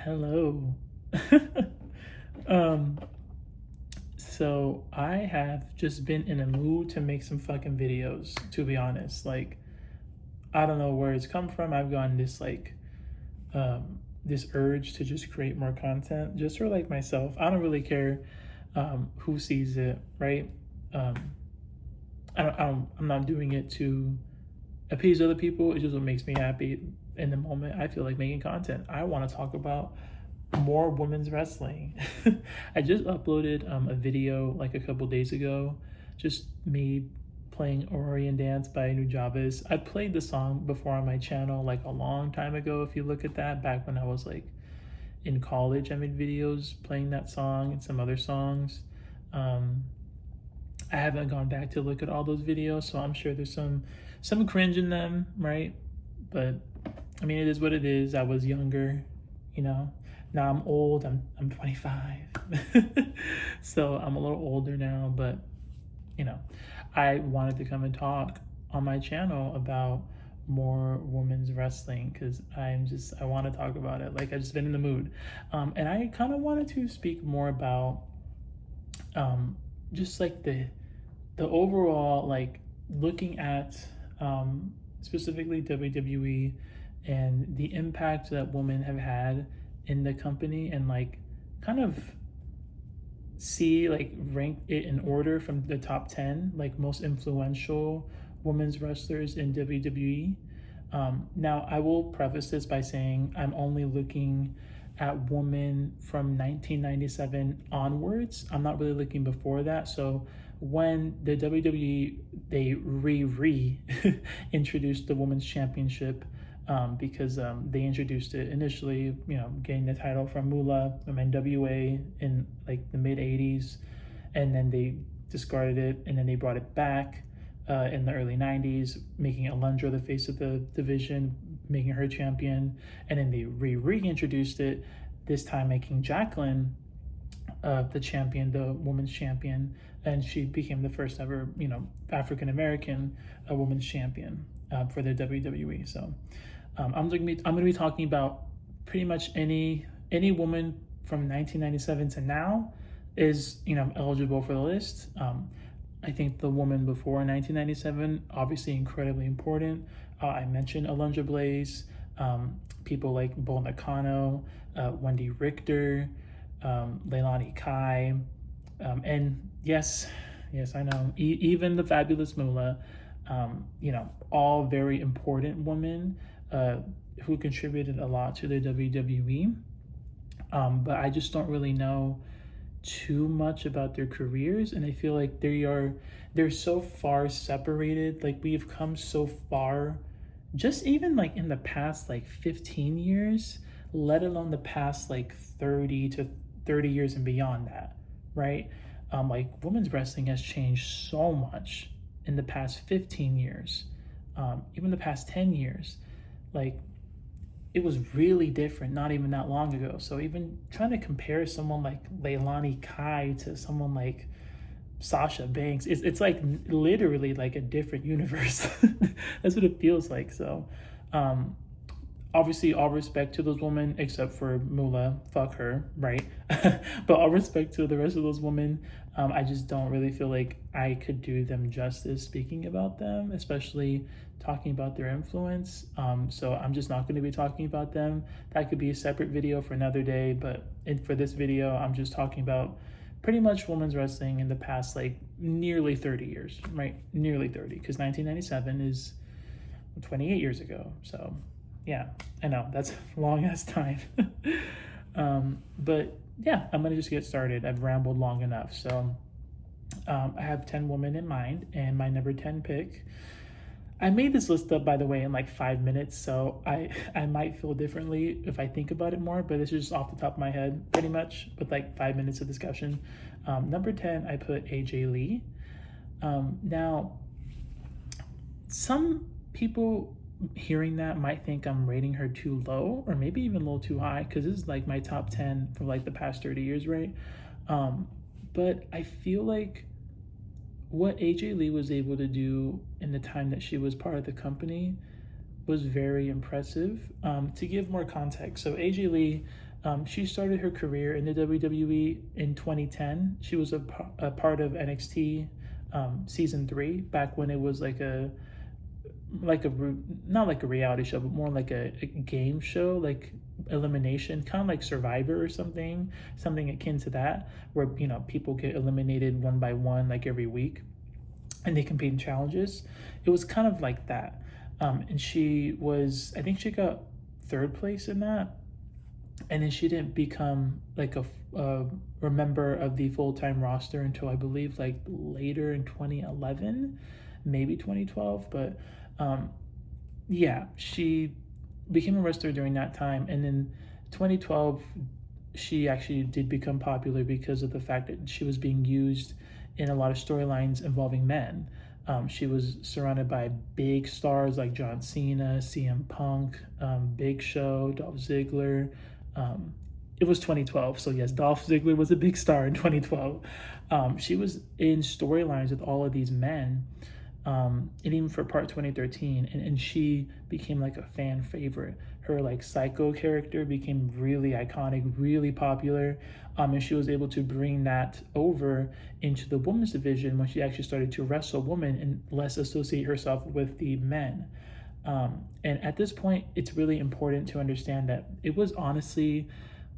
Hello. um, so I have just been in a mood to make some fucking videos, to be honest. Like, I don't know where it's come from. I've gotten this urge to just create more content just for like myself. I don't really care who sees it, right? Um, I'm not doing it to appease other people. It's just what makes me happy in the moment. I feel like making content. I want to talk about more women's wrestling. I just uploaded a video like a couple days ago, just me playing Orion Dance by Nujabes. I played the song before on my channel like a long time ago. If you look at that, back when I was like in college, I made videos playing that song and some other songs. I haven't gone back to look at all those videos, so I'm sure there's some cringe in them, right? But I mean, it is what it is. I was younger, you know. Now I'm old. I'm 25, so I'm a little older now. But you know, I wanted to come and talk on my channel about more women's wrestling because I want to talk about it. Like I've just been in the mood, and I kind of wanted to speak more about just like the overall, like looking at specifically WWE and the impact that women have had in the company, and like kind of see like rank it in order from the top 10 like most influential women's wrestlers in WWE. Now I will preface this by saying I'm only looking at women from 1997 onwards. I'm not really looking before that. So when the WWE, they re introduced the women's championship, because they introduced it initially, you know, getting the title from Moolah from NWA in like the mid 80s, and then they discarded it, and then they brought it back in the early 90s, making Alundra the face of the division, making her champion, and then they reintroduced it, this time making Jacqueline the champion, the women's champion, and she became the first ever, you know, African American women's champion for the WWE. So I'm gonna be talking about pretty much any woman from 1997 to now is, you know, eligible for the list. I think the woman before 1997, obviously incredibly important. I mentioned Alundra Blaze, people like Bull Nakano, Wendy Richter, Leilani Kai, and yes, I know, even the fabulous Moolah, you know, all very important women who contributed a lot to the WWE. But I just don't really know too much about their careers, and I feel like they're so far separated. Like we've come so far, just even like in the past like 15 years, let alone the past like 30 years and beyond that, right? Like women's wrestling has changed so much in the past 15 years, even the past 10 years. Like it was really different not even that long ago. So even trying to compare someone like Leilani Kai to someone like Sasha Banks, it's like literally like a different universe. That's what it feels like. So obviously all respect to those women except for Moolah, fuck her, right? But all respect to the rest of those women. I just don't really feel like I could do them justice speaking about them, especially talking about their influence. So I'm just not going to be talking about them. That could be a separate video for another day, but for this video, I'm just talking about pretty much women's wrestling in the past like nearly 30 years, right? Nearly 30, because 1997 is 28 years ago. So yeah, I know that's a long ass time. But yeah, I'm gonna just get started. I've rambled long enough. So I have 10 women in mind, and my number 10 pick, I made this list up, by the way, in like 5 minutes, so I might feel differently if I think about it more, but this is just off the top of my head, pretty much, with like 5 minutes of discussion. Number 10, I put AJ Lee. Now, some people hearing that might think I'm rating her too low, or maybe even a little too high, because this is like my top 10 for like the past 30 years, right? But I feel like what AJ Lee was able to do in the time that she was part of the company was very impressive. To give more context, so AJ Lee She started her career in the WWE in 2010. She was a part of NXT season 3, back when it was like a not like a reality show, but more like a game show, like elimination, kind of like Survivor or something akin to that, where people get eliminated one by one like every week, and they compete in challenges. It was kind of like that, and I think she got third place in that, and then she didn't become like a member of the full-time roster until I believe like later in 2011, maybe 2012. But yeah, she became a wrestler during that time, and then 2012 she actually did become popular because of the fact that she was being used in a lot of storylines involving men. She was surrounded by big stars like John Cena, CM Punk, Big Show, Dolph Ziggler. It was 2012, so yes, Dolph Ziggler was a big star in 2012. She was in storylines with all of these men, and even for part 2013, and she became like a fan favorite. Her like Psycho character became really iconic, really popular, and she was able to bring that over into the women's division when she actually started to wrestle women and less associate herself with the men. And at this point, it's really important to understand that it was honestly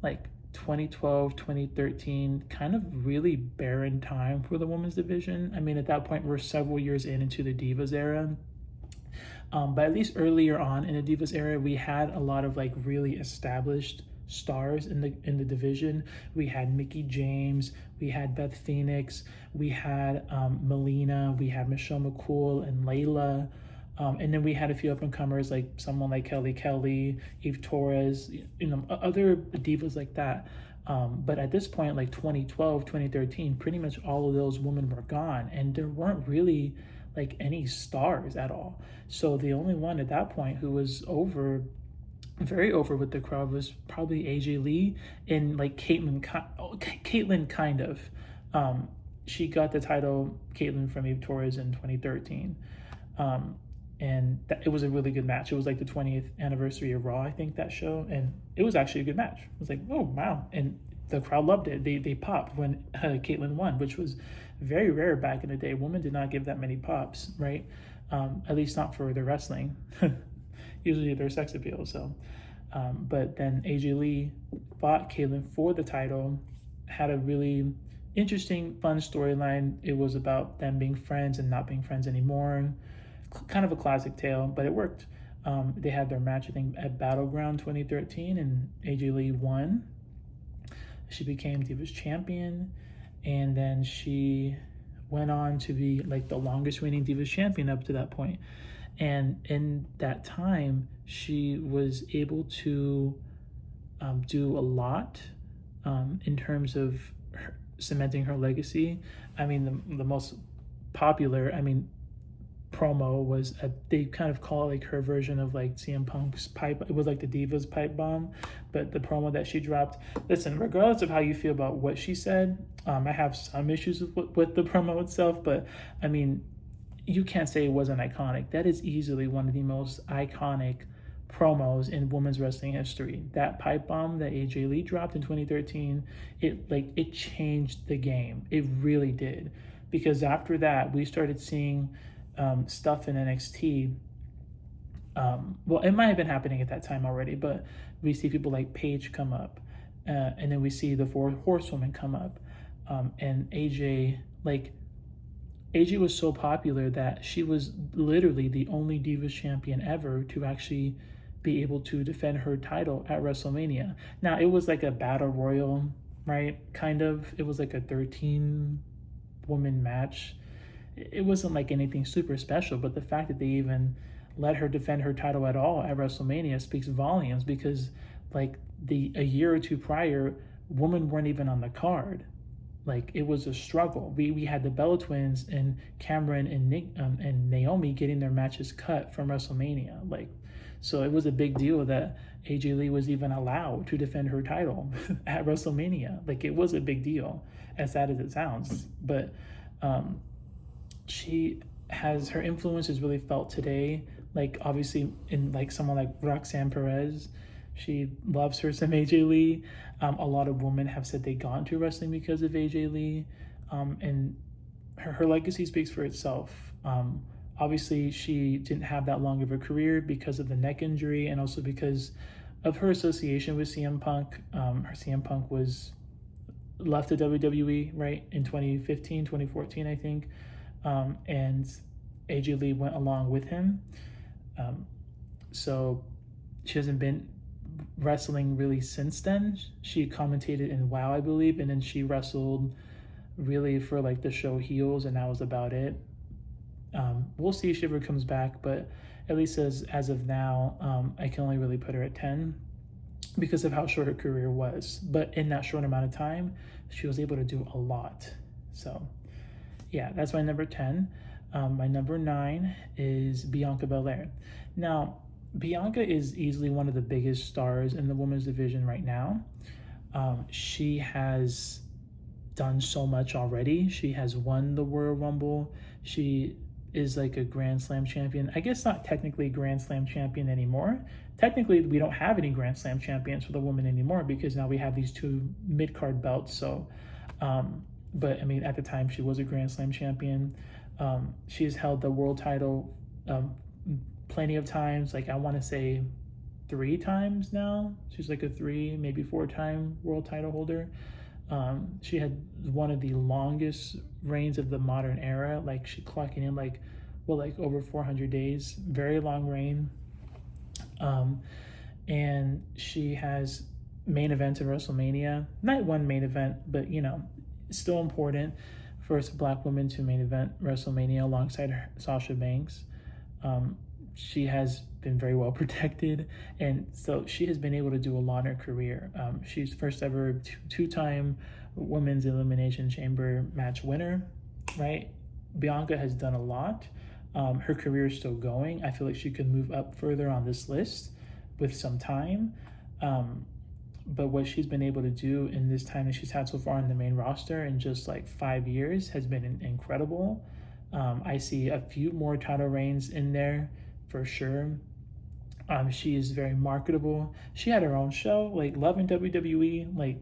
like 2012, 2013, kind of really barren time for the women's division. I mean, at that point, we're several years into the Divas era. But at least earlier on in the Divas era, we had a lot of like really established stars in the division. We had Mickie James, we had Beth Phoenix, we had Melina, we had Michelle McCool and Layla. And then we had a few up-and-comers like someone like Kelly, Eve Torres, other divas like that. But at this point, like 2012, 2013, pretty much all of those women were gone, and there weren't really like any stars at all. So the only one at that point who was very over with the crowd was probably AJ Lee and like Caitlyn kind of. She got the title, Caitlyn, from Eve Torres in 2013. And it was a really good match. It was like the 20th anniversary of Raw, I think, that show, and it was actually a good match. It was like, oh wow, and the crowd loved it. They popped when Caitlyn won, which was very rare back in the day. Women did not give that many pops, right? At least not for their wrestling. Usually their sex appeal. So, but then AJ Lee fought Caitlyn for the title, had a really interesting, fun storyline. It was about them being friends and not being friends anymore. Kind of a classic tale, but it worked. They had their match, I think, at Battleground 2013, and AJ Lee won. She became Divas champion, and then she went on to be like the longest reigning Divas champion up to that point. And in that time, she was able to do a lot in terms of cementing her legacy. I mean, the most popular, promo was they kind of call it like her version of like CM Punk's pipe. It was like the Divas pipe bomb, but the promo that she dropped. Listen, regardless of how you feel about what she said, I have some issues with the promo itself, but I mean, you can't say it wasn't iconic. That is easily one of the most iconic promos in women's wrestling history. That pipe bomb that AJ Lee dropped in 2013, it changed the game. It really did, because after that we started seeing stuff in NXT. Well, it might have been happening at that time already, but we see people like Paige come up, and then we see the 4 Horsewomen come up, and AJ was so popular that she was literally the only Divas champion ever to actually be able to defend her title at WrestleMania. Now, it was like a battle royal, right? Kind of. It was like a 13-woman match. It wasn't like anything super special, but the fact that they even let her defend her title at all at WrestleMania speaks volumes, because like a year or two prior, women weren't even on the card. Like, it was a struggle. We had the Bella Twins and Cameron and Nick and Naomi getting their matches cut from WrestleMania. So it was a big deal that AJ Lee was even allowed to defend her title at WrestleMania. Like, it was a big deal, as sad as it sounds. But her influence is really felt today. Like, obviously, in like someone like Roxanne Perez, She loves her some AJ Lee. A lot of women have said they got into wrestling because of AJ Lee, and her legacy speaks for itself. Obviously, she didn't have that long of a career because of the neck injury, and also because of her association with CM Punk. Her CM Punk was left the WWE, right, in 2015, 2014, I think, and AJ Lee went along with him. So she hasn't been wrestling really since then. She commentated in WoW, I believe, and then she wrestled really for like the show Heels, and that was about it. We'll see if she ever comes back, but at least as of now, I can only really put her at 10 because of how short her career was. But in that short amount of time, she was able to do a lot. So yeah, that's my number 10. My number 9 is Bianca Belair. Now, Bianca is easily one of the biggest stars in the women's division right now. She has done so much already. She has won the Royal Rumble. She is like a Grand Slam champion. I guess not technically Grand Slam champion anymore. Technically, we don't have any Grand Slam champions for the women anymore because now we have these 2 mid-card belts. So, but I mean, at the time, she was a Grand Slam champion. She has held the world title plenty of times. Like, I want to say 3 times now. She's like a 3, maybe 4-time world title holder. She had one of the longest reigns of the modern era. Like, she clocking in like over 400 days. Very long reign. And she has main events in WrestleMania. Not one main event, but you know, it's still important for a black woman to main event WrestleMania alongside Sasha Banks. She has been very well protected, and so she has been able to do a lot in her career. She's first ever 2-time Women's Elimination Chamber match winner, right? Bianca has done a lot. Her career is still going. I feel like she could move up further on this list with some time. But what she's been able to do in this time that she's had so far on the main roster in just like 5 years has been incredible. I see a few more title reigns in there for sure. She is very marketable. She had her own show, like Love in WWE. Like,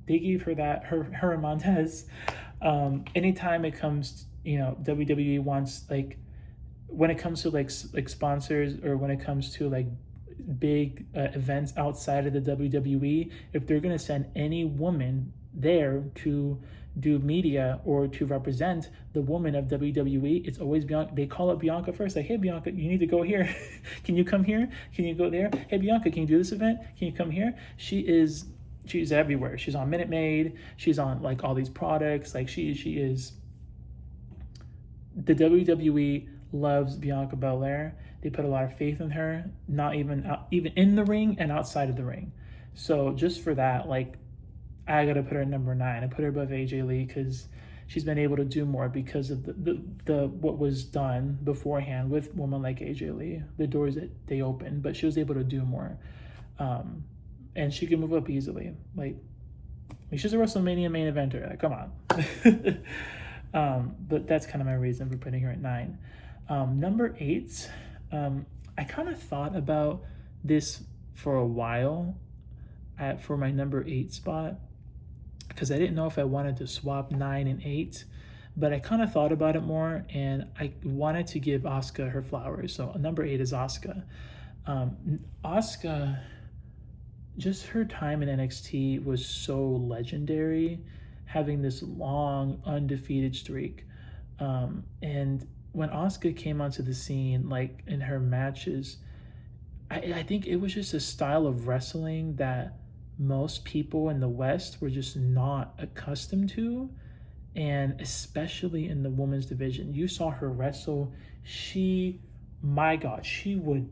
they gave her that, her and Montez. Anytime it comes, you know, WWE wants, like, when it comes to like sponsors, or when it comes to like big events outside of the WWE, if they're gonna send any woman there to do media or to represent the woman of WWE, it's always Bianca. They call up Bianca first, like, hey Bianca, you need to go here. Can you come here? Can you go there? Hey Bianca, can you do this event? Can you come here? She's everywhere. She's on Minute Maid. She's on like all these products. Like, she is. The WWE loves Bianca Belair. They put a lot of faith in her, not even in the ring and outside of the ring. So just for that, like, I gotta put her at number 9. I put her above AJ Lee because she's been able to do more because of the what was done beforehand with women like AJ Lee, the doors that they opened. But she was able to do more, and she can move up easily. Like, I mean, she's a WrestleMania main eventer. Like, come on. But that's kind of my reason for putting her at 9. Number 8. I kind of thought about this for a while for my number 8 spot, because I didn't know if I wanted to swap 9 and 8, but I kind of thought about it more, and I wanted to give Asuka her flowers. So number 8 is Asuka. Asuka, just her time in NXT was so legendary, having this long undefeated streak. And when Asuka came onto the scene, like in her matches, I think it was just a style of wrestling that most people in the West were just not accustomed to, and especially in the women's division. You saw her wrestle. My God, she would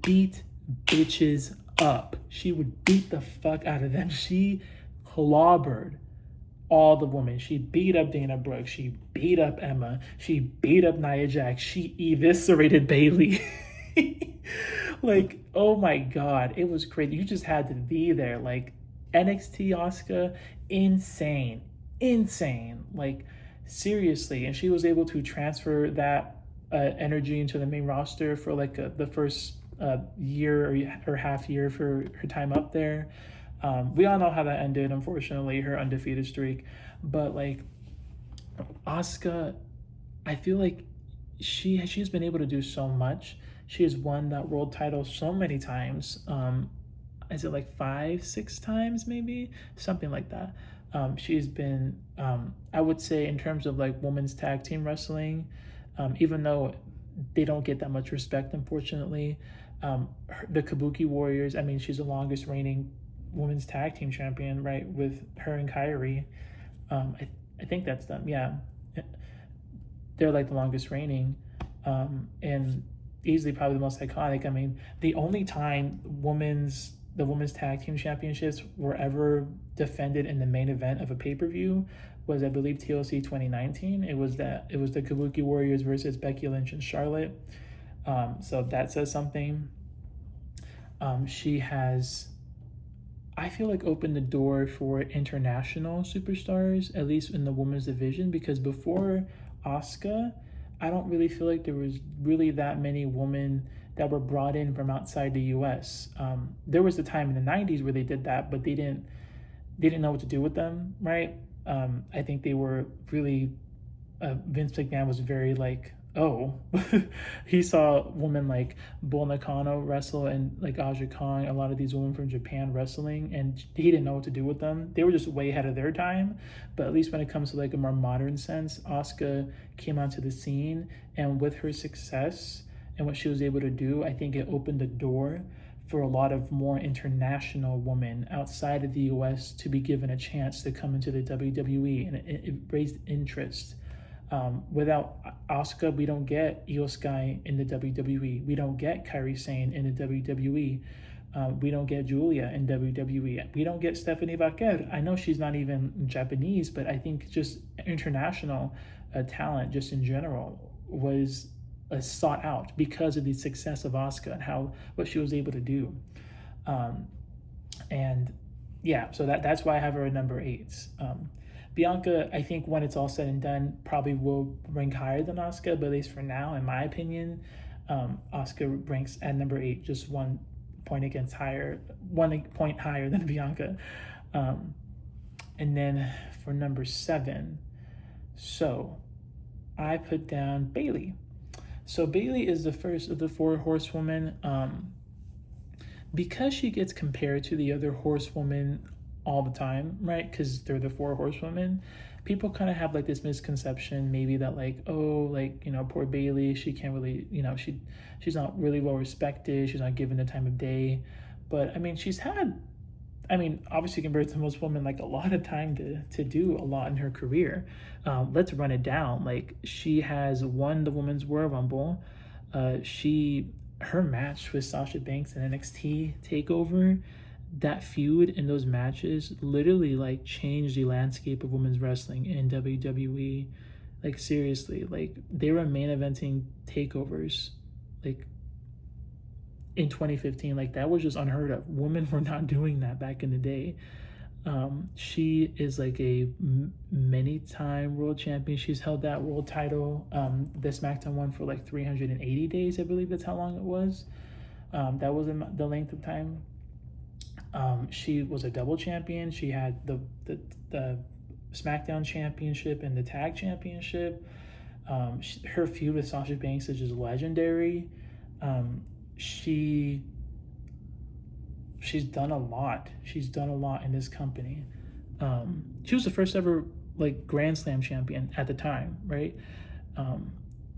beat bitches up. She would beat the fuck out of them. She clobbered all the women. She beat up Dana Brooke. She beat up Emma. She beat up Nia Jax. She eviscerated Bayley. Like, oh my God, it was crazy. You just had to be there. Like, NXT Asuka, insane. Like, seriously. And she was able to transfer that energy into the main roster for like the first year or half year for her time up there. We all know how that ended, unfortunately, her undefeated streak. But like Asuka, I feel like she's been able to do so much. She has won that world title so many times. Is it like 5, 6 times, maybe something like that? She's been, I would say, in terms of like women's tag team wrestling, even though they don't get that much respect, unfortunately. The Kabuki Warriors, I mean, she's the longest reigning women's tag team champion, right? With her and Kyrie. I think that's them. Yeah, they're like the longest reigning, and easily probably the most iconic. I mean, the only time the women's tag team championships were ever defended in the main event of a pay-per-view was, I believe, TLC 2019. It was the Kabuki Warriors versus Becky Lynch and Charlotte. So that says something. She has, I feel like, opened the door for international superstars, at least in the women's division, because before Asuka, I don't really feel like there was really that many women that were brought in from outside the U.S. There was a time in the 90s where they did that, but they didn't know what to do with them, right? I think they were really, Vince McMahon was very like, oh, he saw women like Bull Nakano wrestle and like Aja Kong, a lot of these women from Japan wrestling, and he didn't know what to do with them. They were just way ahead of their time. But at least when it comes to like a more modern sense, Asuka came onto the scene, and with her success and what she was able to do, I think it opened the door for a lot of more international women outside of the US to be given a chance to come into the WWE, and it raised interest. Without Asuka, we don't get Io Sky in the WWE. We don't get Kairi Sane in the WWE. We don't get Julia in WWE. We don't get Stephanie Vaquer. I know she's not even Japanese, but I think just international talent, just in general, was sought out because of the success of Asuka and what she was able to do. And yeah, so that's why I have her at number 8. Bianca, I think when it's all said and done, probably will rank higher than Asuka, but at least for now, in my opinion, Asuka ranks at number 8, just 1 point higher than Bianca. And then for number 7, so I put down Bayley. So Bayley is the first of the 4 horsewomen. Because she gets compared to the other horsewomen all the time, right? Because they're the 4 horsewomen. People kind of have like this misconception, maybe that like, oh, like, poor Bayley, she can't really, she's not really well respected. She's not given the time of day. But I mean, she's had, obviously compared to most women, like a lot of time to do a lot in her career. Let's run it down. Like, she has won the Women's Royal Rumble. Her match with Sasha Banks in NXT TakeOver, that feud in those matches literally like changed the landscape of women's wrestling in WWE. Like, seriously, like they were main eventing takeovers like in 2015. Like, that was just unheard of. Women were not doing that back in the day. She is like a many-time world champion. She's held that world title, the SmackDown one, for like 380 days, I believe that's how long it was. That was the length of time. She was a double champion. She had the SmackDown championship and the tag championship. Her feud with Sasha Banks is just legendary. She's done a lot. She's done a lot in this company. She was the first ever like Grand Slam champion at the time, right?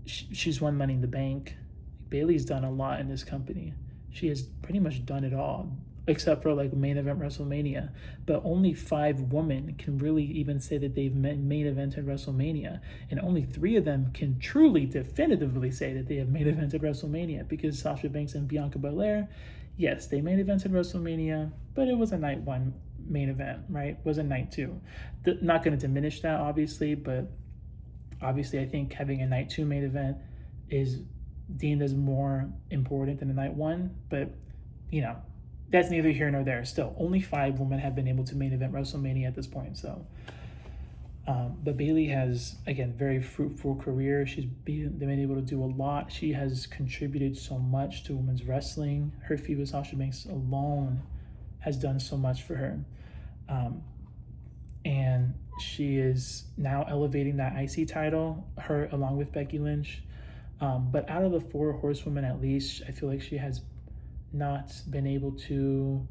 She's won Money in the Bank. Bayley's done a lot in this company. She has pretty much done it all, except for like main event WrestleMania. But only 5 women can really even say that they've main evented WrestleMania, and only 3 of them can truly definitively say that they have main evented WrestleMania, because Sasha Banks and Bianca Belair, yes, they main evented WrestleMania, but it was a night 1 main event, right? It was a night 2. Not going to diminish that, obviously, but obviously I think having a night 2 main event is deemed as more important than a night 1, but that's neither here nor there. Still, only 5 women have been able to main event WrestleMania at this point. So But Bayley has, again, very fruitful career. She's been able to do a lot. She has contributed so much to women's wrestling. Her feud with Sasha Banks alone has done so much for her. And she is now elevating that IC title, her along with Becky Lynch. But out of the four horsewomen, at least, I feel like she has not been able to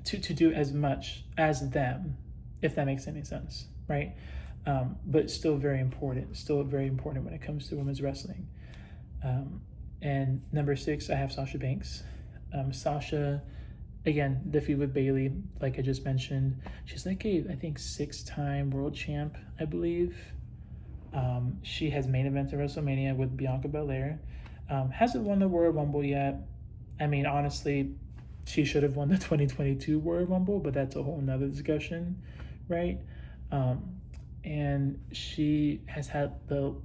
to do as much as them, if that makes any sense, right? But still very important, when it comes to women's wrestling. And number 6, I have Sasha Banks. Sasha, again, the feud with Bayley, like I just mentioned, she's like I think 6-time world champ, I believe. She has main evented WrestleMania with Bianca Belair. Hasn't won the Royal Rumble yet. I mean, honestly, she should have won the 2022 Royal Rumble, but that's a whole nother discussion, right? And she has had the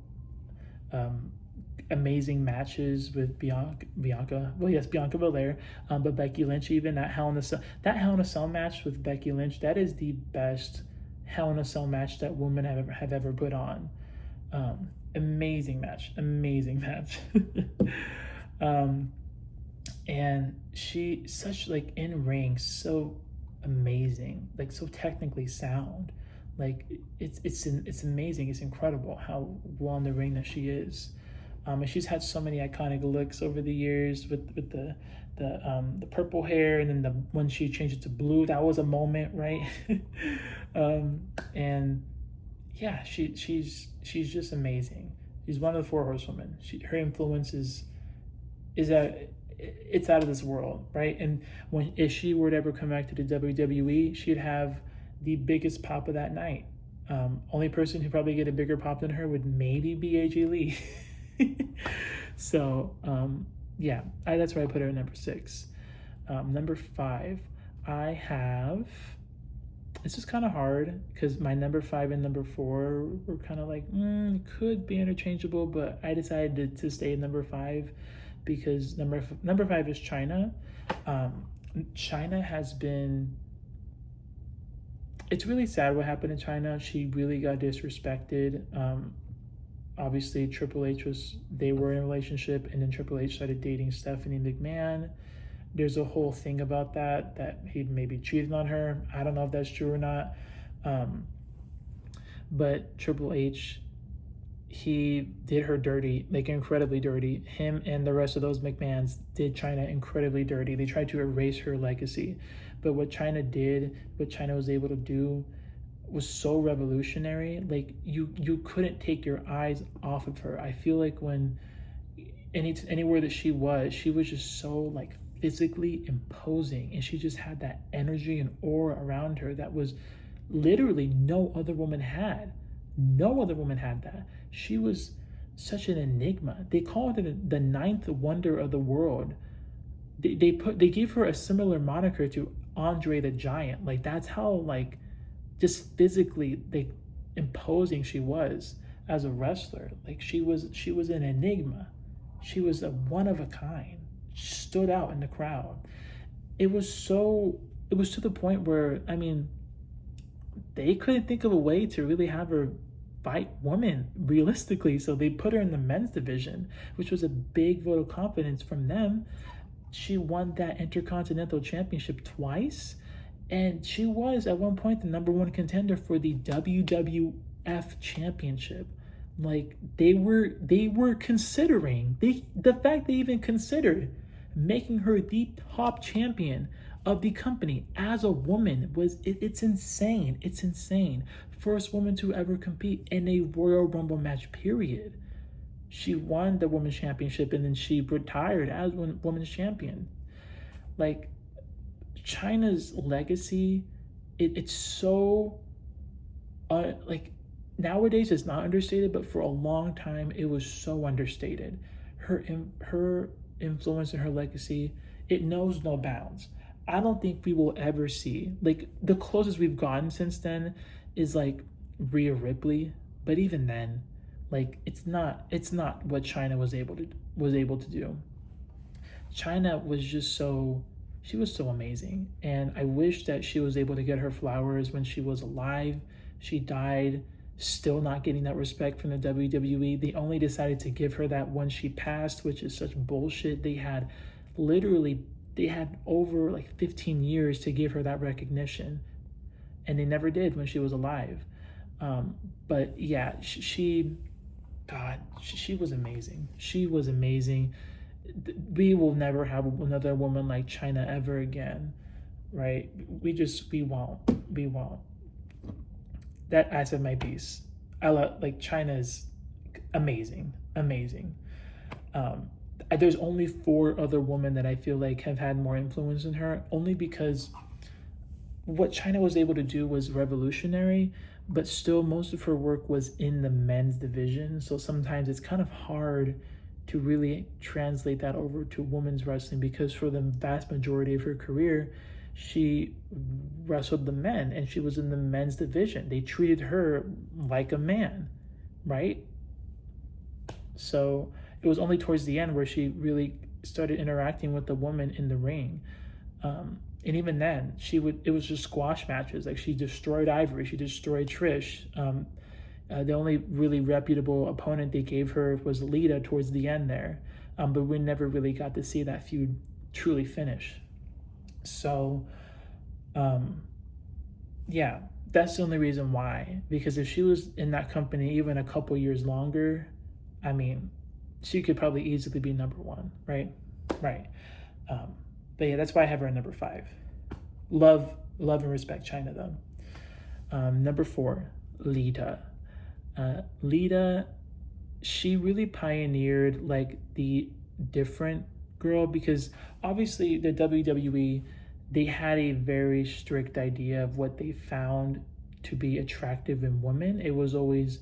amazing matches with Bianca Belair, but Becky Lynch, even that Hell in a Cell match with Becky Lynch, that is the best Hell in a Cell match that women have ever put on. Amazing match. And she such like in ring, so amazing, like so technically sound. Like it's amazing. It's incredible how well in the ring that she is. And she's had so many iconic looks over the years with the purple hair, and then when she changed it to blue, that was a moment, right? And yeah, she's just amazing. She's one of the four horsewomen. Her influence is it's out of this world, right? And if she were to ever come back to the WWE, she'd have the biggest pop of that night. Only person who probably get a bigger pop than her would maybe be AJ Lee. So yeah, that's where I put her at number 6. Number 5, I have. This is kind of hard because my number 5 and number 4 were kind of like could be interchangeable, but I decided to stay at number 5 because number 5 is China. China has been. It's really sad what happened in China. She really got disrespected. Obviously, Triple H they were in a relationship, and then Triple H started dating Stephanie McMahon. There's a whole thing about that he maybe cheated on her. I don't know if that's true or not. But Triple H, he did her dirty, like incredibly dirty. Him and the rest of those McMahons did China incredibly dirty. They tried to erase her legacy. But what China was able to do was so revolutionary. Like you couldn't take your eyes off of her. I feel like when anywhere that she was just so like physically imposing, and she just had that energy and aura around her that was literally no other woman had that. She was such an enigma. They called it the 9th wonder of the world. They gave her a similar moniker to Andre the Giant. Like that's how like just physically imposing she was as a wrestler. Like she was an enigma. She was a one of a kind. She stood out in the crowd. It was to the point where, I mean, they couldn't think of a way to really have her fight women realistically, so they put her in the men's division, which was a big vote of confidence from them. She won that Intercontinental Championship twice, and she was at one point the number 1 contender for the WWF Championship. Like they were considering, the fact they even considered making her the top champion of the company as a woman it's insane. It's insane. First woman to ever compete in a Royal Rumble match, period. She won the Women's Championship, and then she retired as Women's Champion. Like, China's legacy, it's so, like, nowadays it's not understated, but for a long time it was so understated. Her influence and her legacy, it knows no bounds. I don't think we will ever see, like, the closest we've gotten since then is like Rhea Ripley, but even then, like, it's not what China was able to do. China was just so She was so amazing. And I wish that she was able to get her flowers when she was alive. She died still not getting that respect from the WWE. They only decided to give her that when she passed, which is such bullshit. Literally, they had over like 15 years to give her that recognition, and they never did when she was alive. But yeah, God, she was amazing. She was amazing. We will never have another woman like China ever again, right? We won't. We won't. That I said my piece. I love, like, China is amazing, amazing. There's only 4 other women that I feel like have had more influence than her, only because what China was able to do was revolutionary, but still most of her work was in the men's division. So sometimes it's kind of hard to really translate that over to women's wrestling, because for the vast majority of her career, she wrestled the men and she was in the men's division. They treated her like a man, right? So it was only towards the end where she really started interacting with the woman in the ring. And even then, it was just squash matches. Like, she destroyed Ivory, she destroyed Trish. The only really reputable opponent they gave her was Lita towards the end there. But we never really got to see that feud truly finish. So, yeah, that's the only reason why. Because if she was in that company even a couple years longer, I mean, she could probably easily be number 1, right? Right. But yeah, that's why I have her at number 5. Love and respect China, though. Number 4, Lita. Lita, she really pioneered like the different girl, because obviously the WWE, they had a very strict idea of what they found to be attractive in women. It was always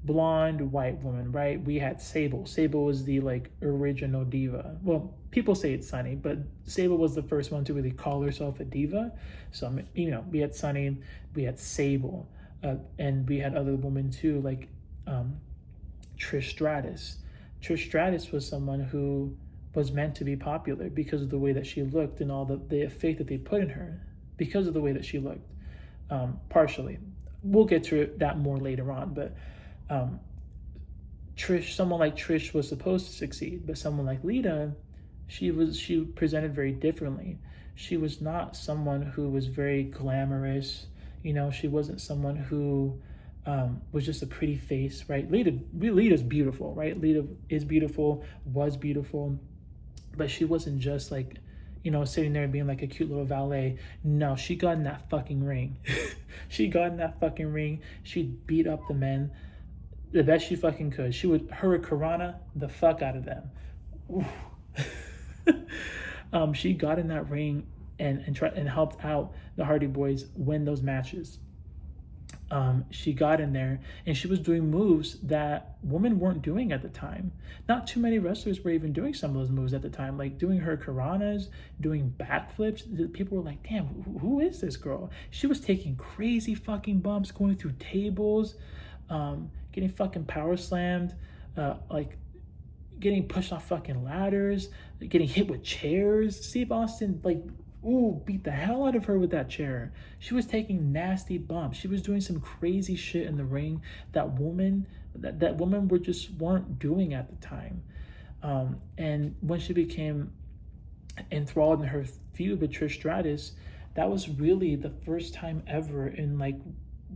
blonde white woman, right? We had Sable. Sable was the like original diva. Well, people say it's Sunny, but Sable was the first one to really call herself a diva. So, you know, we had Sunny, we had Sable, and we had other women too, like Trish Stratus. Trish Stratus was someone who was meant to be popular because of the way that she looked and all the faith that they put in her because of the way that she looked. Partially, we'll get to that more later on, but someone like Trish was supposed to succeed, but someone like Lita, she presented very differently. She was not someone who was very glamorous. You know, she wasn't someone who was just a pretty face, right? Lita's beautiful, right? Lita is beautiful, was beautiful, but she wasn't just like, you know, sitting there being like a cute little valet. No, she got in that fucking ring. She got in that fucking ring. She beat up the men the best she fucking could. She would hurricanrana the fuck out of them. She got in that ring and helped out the Hardy Boys win those matches. She got in there and she was doing moves that women weren't doing at the time. Not too many wrestlers were even doing some of those moves at the time, like doing hurricanranas, doing backflips. People were like, damn, who is this girl? She was taking crazy fucking bumps, going through tables, getting fucking power slammed, like getting pushed off fucking ladders, getting hit with chairs. Steve Austin, like, beat the hell out of her with that chair. She was taking nasty bumps. She was doing some crazy shit in the ring that women weren't doing at the time. And when she became enthralled in her feud with Trish Stratus, that was really the first time ever in like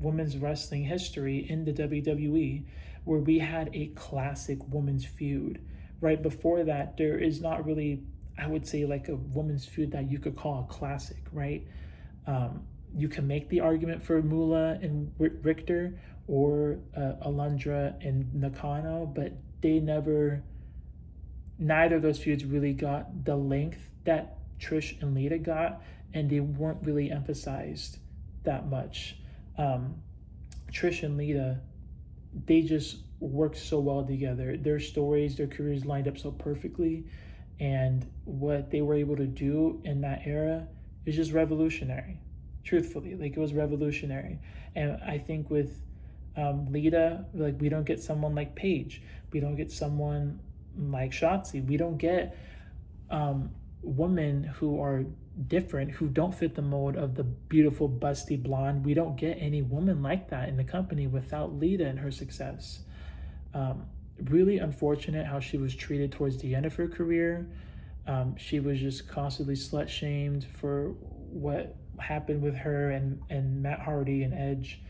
women's wrestling history in the WWE where we had a classic women's feud. Right before that, there is not really, I would say, like a women's feud that you could call a classic, right? You can make the argument for Moolah and Richter or Alundra and Nakano, but neither of those feuds really got the length that Trish and Lita got, and they weren't really emphasized that much. Trish and Lita, they just worked so well together. Their stories, their careers lined up so perfectly, and what they were able to do in that era is just revolutionary. Truthfully, like, it was revolutionary. And I think with Lita, like, we don't get someone like Paige, we don't get someone like Shotzi, we don't get women who are different, who don't fit the mold of the beautiful, busty blonde. We don't get any woman like that in the company without Lita and her success. Really unfortunate how she was treated towards the end of her career. She was just constantly slut shamed for what happened with her and Matt Hardy and Edge.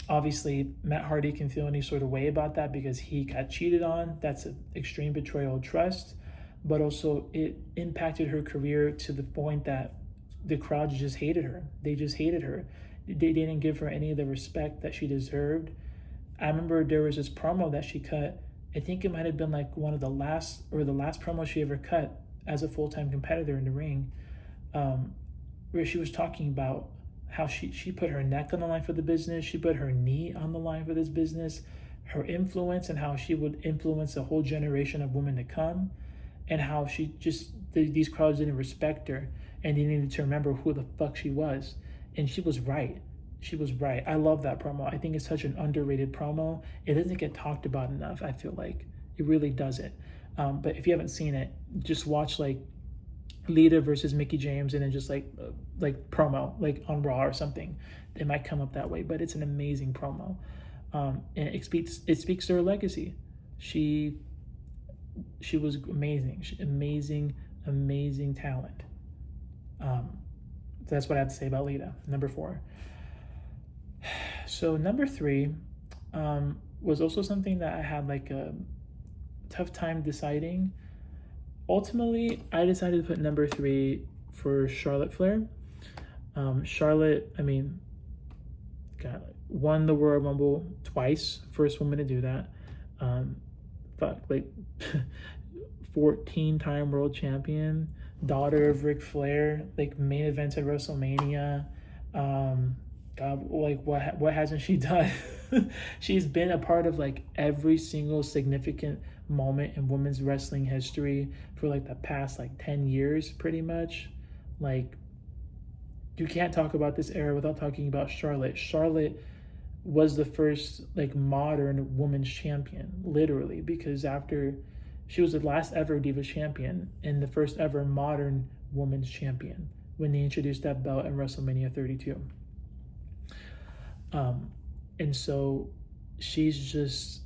Obviously, Matt Hardy can feel any sort of way about that because he got cheated on. That's an extreme betrayal of trust. But also, it impacted her career to the point that the crowd just hated her. They just hated her. They didn't give her any of the respect that she deserved. I remember there was this promo that she cut. I think it might have been like one of the last, or the last promo she ever cut as a full-time competitor in the ring, where she was talking about how she put her neck on the line for the business. She put her knee on the line for this business, her influence, and how she would influence a whole generation of women to come, and how she just, these crowds didn't respect her, and they needed to remember who the fuck she was. And she was right. She was right. I love that promo. I think it's such an underrated promo. It doesn't get talked about enough, I feel like. It really doesn't. But if you haven't seen it, just watch like Lita versus Mickie James, and then just like promo, like on Raw or something. It might come up that way, but it's an amazing promo. And it speaks to her legacy. She was amazing. Amazing talent. That's what I have to say about Lita. Number 4. So number 3 was also something that I had like a tough time deciding. Ultimately, I decided to put number 3 for Charlotte Flair. Charlotte, I mean, won the Royal Rumble twice. First woman to do that. 14-time world champion, daughter of Ric Flair, like main events at WrestleMania. God, like what hasn't she done? She's been a part of like every single significant moment in women's wrestling history for like the past like 10 years, pretty much. Like, you can't talk about this era without talking about Charlotte. Charlotte was the first like modern women's champion, literally, because after she was the last ever Divas champion and the first ever modern women's champion when they introduced that belt in WrestleMania 32. And so she's just,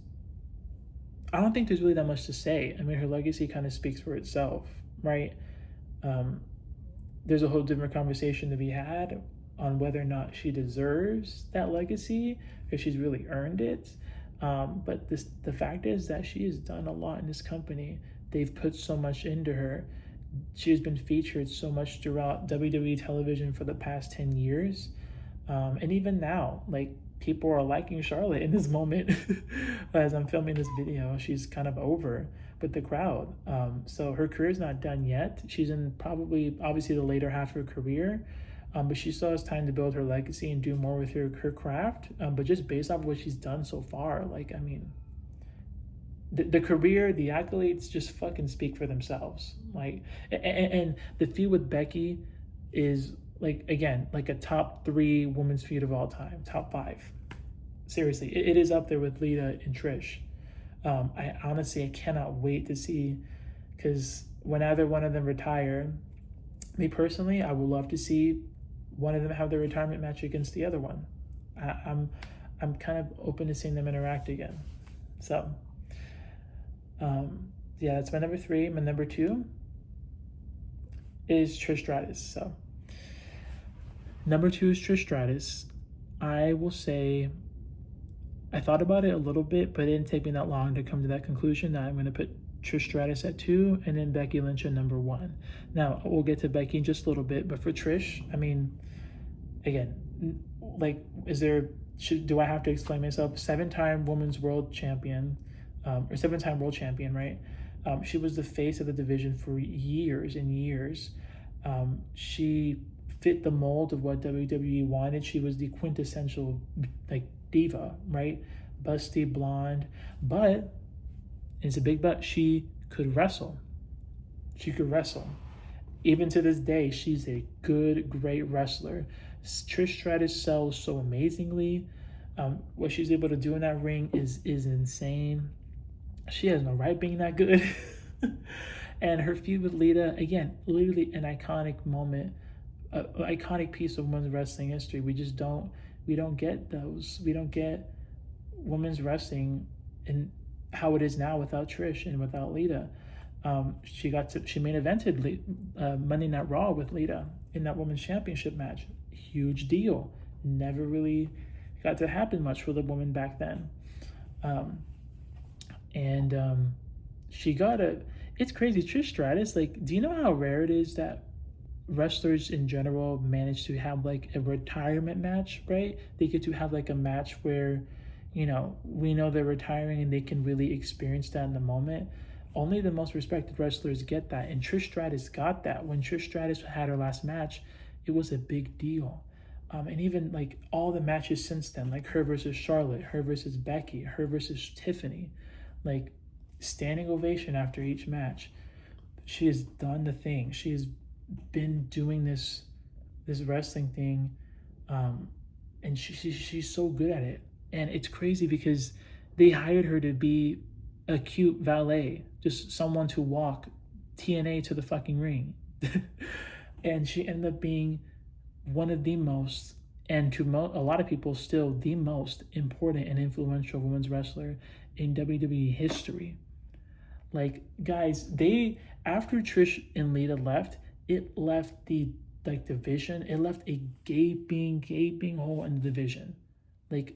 I don't think there's really that much to say. I mean, her legacy kind of speaks for itself, right? There's a whole different conversation to be had on whether or not she deserves that legacy, if she's really earned it. But the fact is that she has done a lot in this company. They've put so much into her. She has been featured so much throughout WWE television for the past 10 years. And even now, like, people are liking Charlotte in this moment. As I'm filming this video, she's kind of over with the crowd. So her career's not done yet. She's in probably, obviously, the later half of her career. But she still has time to build her legacy and do more with her craft. But just based off what she's done so far, like, I mean, the career, the accolades just fucking speak for themselves. Like, and the feud with Becky is, like, again, like a top 3 women's feud of all time, top 5. Seriously, it is up there with Lita and Trish. I cannot wait to see, because when either one of them retire, me personally, I would love to see one of them have their retirement match against the other one. I'm kind of open to seeing them interact again. So, yeah, that's my number 3. My number 2 is Trish Stratus. So, number 2 is Trish Stratus. I will say, I thought about it a little bit, but it didn't take me that long to come to that conclusion that I'm going to put Trish Stratus at 2 and then Becky Lynch at number 1. Now, we'll get to Becky in just a little bit, but for Trish, I mean, again, like, do I have to explain myself? 7-time women's world champion, or 7-time world champion, right? She was the face of the division for years and years. She fit the mold of what WWE wanted. She was the quintessential, like, diva, right? Busty, blonde, but, it's a big but, she could wrestle. She could wrestle. Even to this day, she's a good, great wrestler. Trish Stratus sells so amazingly. What she's able to do in that ring is insane. She has no right being that good. And her feud with Lita, again, literally an iconic moment, an iconic piece of women's wrestling history. We don't get those. We don't get women's wrestling and how it is now without Trish and without Lita. She main evented Monday Night Raw with Lita in that women's championship match. Huge deal. Never really got to happen much for the woman back then. She got it's crazy. Trish Stratus, like, do you know how rare it is that wrestlers in general manage to have like a retirement match, right? They get to have like a match where, we know they're retiring and they can really experience that in the moment. Only the most respected wrestlers get that, and Trish Stratus got that. When Trish Stratus had her last match, it was a big deal. And even like all the matches since then, like her versus Charlotte, her versus Becky, her versus Tiffany, like standing ovation after each match. She has done the thing. She has been doing this wrestling thing, and she's so good at it. And it's crazy because they hired her to be a cute valet, just someone to walk TNA to the fucking ring. And she ended up being one of the most, and to a lot of people still, the most important and influential women's wrestler in WWE history. Like, guys, after Trish and Lita left, it left the division. It left a gaping hole in the division. Like,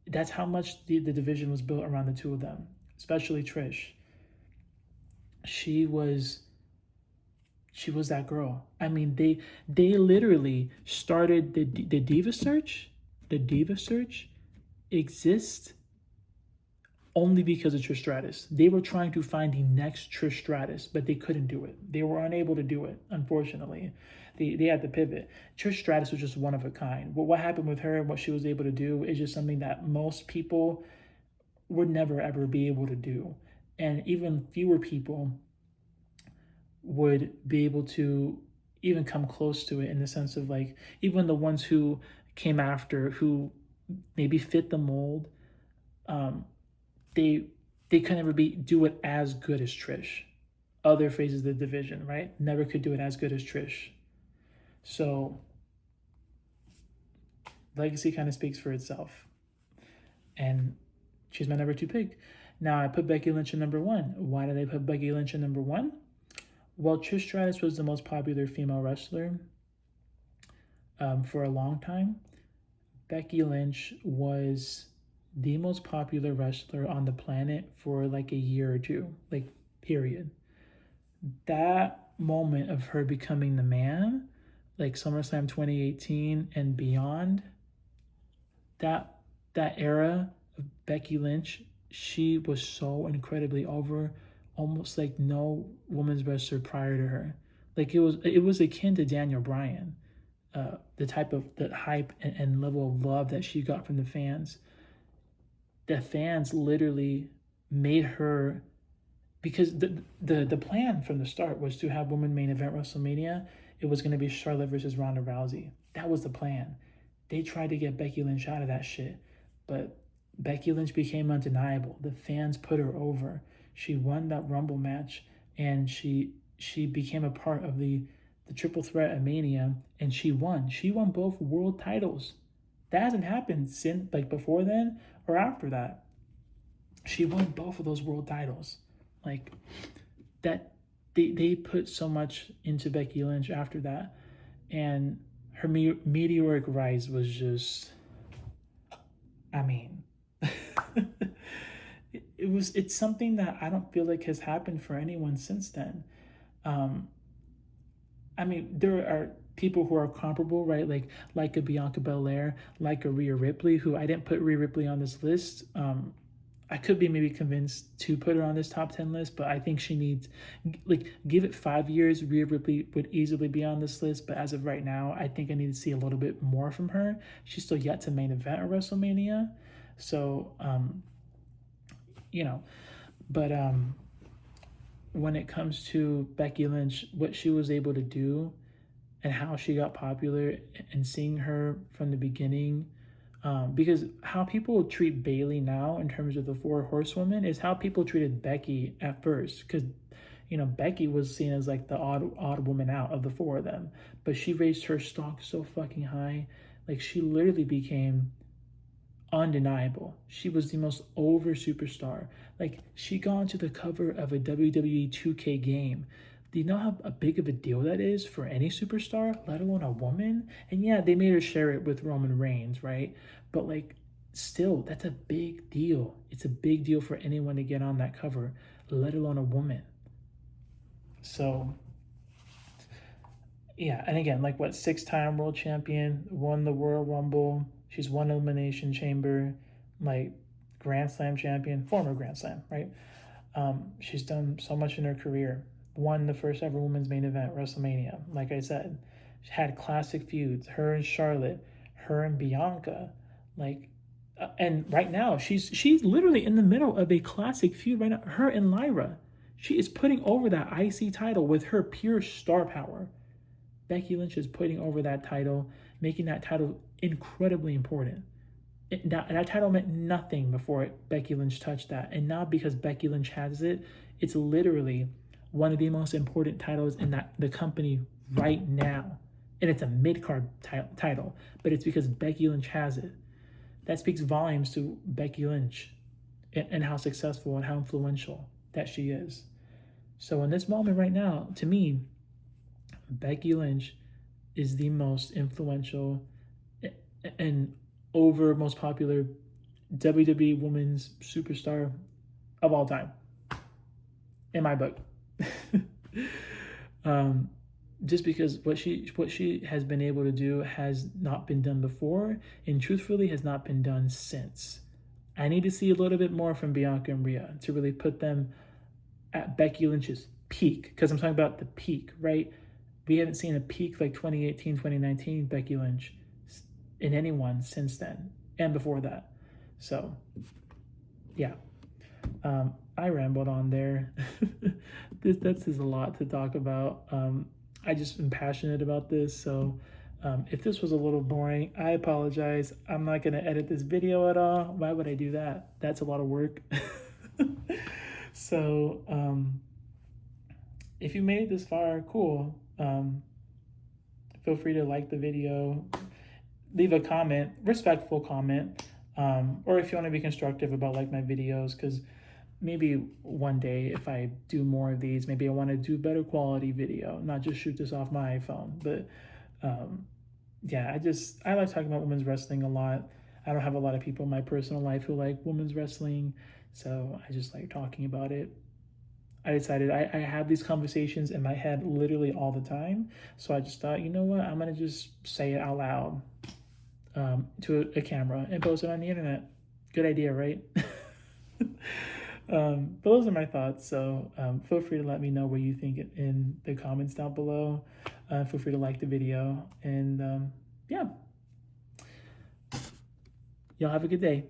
that's how much the division was built around the two of them, especially Trish. She was that girl. I mean, they literally started the Diva Search. The Diva Search exists only because of Trish Stratus. They were trying to find the next Trish Stratus, but they couldn't do it. They were unable to do it, unfortunately. They had to pivot. Trish Stratus was just one of a kind. But what happened with her and what she was able to do is just something that most people would never, ever be able to do. And even fewer people would be able to even come close to it, in the sense of, like, even the ones who came after, who maybe fit the mold, they could never do it as good as Trish. Other phases of the division, right? Never could do it as good as Trish. So legacy kind of speaks for itself. And she's my number 2 pick. Now, I put Becky Lynch at number 1. Why did I put Becky Lynch at number 1? Well, Trish Stratus was the most popular female wrestler for a long time. Becky Lynch was the most popular wrestler on the planet for like a year or two, like, period. That moment of her becoming the man, like SummerSlam 2018 and beyond, that era of Becky Lynch, she was so incredibly over, almost like no women's wrestler prior to her. Like, it was akin to Daniel Bryan, the type of the hype and level of love that she got from the fans. The fans literally made her, because the plan from the start was to have women main event WrestleMania. It was going to be Charlotte versus Ronda Rousey. That was the plan. They tried to get Becky Lynch out of that shit, but Becky Lynch became undeniable. The fans put her over. She won that Rumble match, and she became a part of the triple threat at Mania, and she won. She won both world titles. That hasn't happened since, like, before then or after that. She won both of those world titles. Like, that, they put so much into Becky Lynch after that, and her meteoric rise was just, I mean, it's something that I don't feel like has happened for anyone since then. I mean, there are people who are comparable, right? Like a Bianca Belair, like a Rhea Ripley, who I didn't put Rhea Ripley on this list. I could be maybe convinced to put her on this top 10 list, but I think she needs, like, give it 5 years. Rhea Ripley would easily be on this list, but as of right now, I think I need to see a little bit more from her. She's still yet to main event at WrestleMania. So, but when it comes to Becky Lynch, what she was able to do and how she got popular, and seeing her from the beginning, because how people treat Bayley now in terms of the 4 horsewomen is how people treated Becky at first, because you know, Becky was seen as like the odd woman out of the four of them, but she raised her stock so fucking high. Like she literally became undeniable. She was the most over superstar. Like she got onto the cover of a WWE 2K game. Do you know how big of a deal that is for any superstar, let alone a woman? And yeah, they made her share it with Roman Reigns, right? But like, still, that's a big deal. It's a big deal for anyone to get on that cover, let alone a woman. So, yeah, and again, like what, 6-time world champion, won the Royal Rumble. She's won Elimination Chamber, like Grand Slam champion, former Grand Slam, right? She's done so much in her career. Won the first ever women's main event, WrestleMania. Like I said, she had classic feuds. Her and Charlotte, her and Bianca, like, and right now she's literally in the middle of a classic feud right now. Her and Lyra, she is putting over that IC title with her pure star power. Becky Lynch is putting over that title, making that title incredibly important. That title meant nothing before Becky Lynch touched that. And now because Becky Lynch has it, it's literally one of the most important titles in the company right now. And it's a mid-card title, but it's because Becky Lynch has it. That speaks volumes to Becky Lynch and how successful and how influential that she is. So in this moment right now, to me, Becky Lynch is the most influential and over most popular WWE women's superstar of all time, in my book. Just because what she has been able to do has not been done before, and truthfully has not been done since. I need to see a little bit more from Bianca and Rhea to really put them at Becky Lynch's peak, because I'm talking about the peak, right? We haven't seen a peak like 2018, 2019 Becky Lynch in anyone since then and before that. So, yeah. I rambled on there. This is a lot to talk about. I just am passionate about this. So if this was a little boring, I apologize. I'm not going to edit this video at all. Why would I do that? That's a lot of work. So if you made it this far, cool. Feel free to like the video, leave a comment, respectful comment, or if you want to be constructive about like my videos, because maybe one day if I do more of these, maybe I want to do better quality video, not just shoot this off my iPhone. But yeah, I like talking about women's wrestling a lot. I don't have a lot of people in my personal life who like women's wrestling, so I just like talking about it. I decided I have these conversations in my head literally all the time, so I just thought, you know what, I'm gonna just say it out loud to a camera and post it on the internet. Good idea, right? But those are my thoughts, so feel free to let me know what you think in the comments down below. Feel free to like the video, and yeah, y'all have a good day.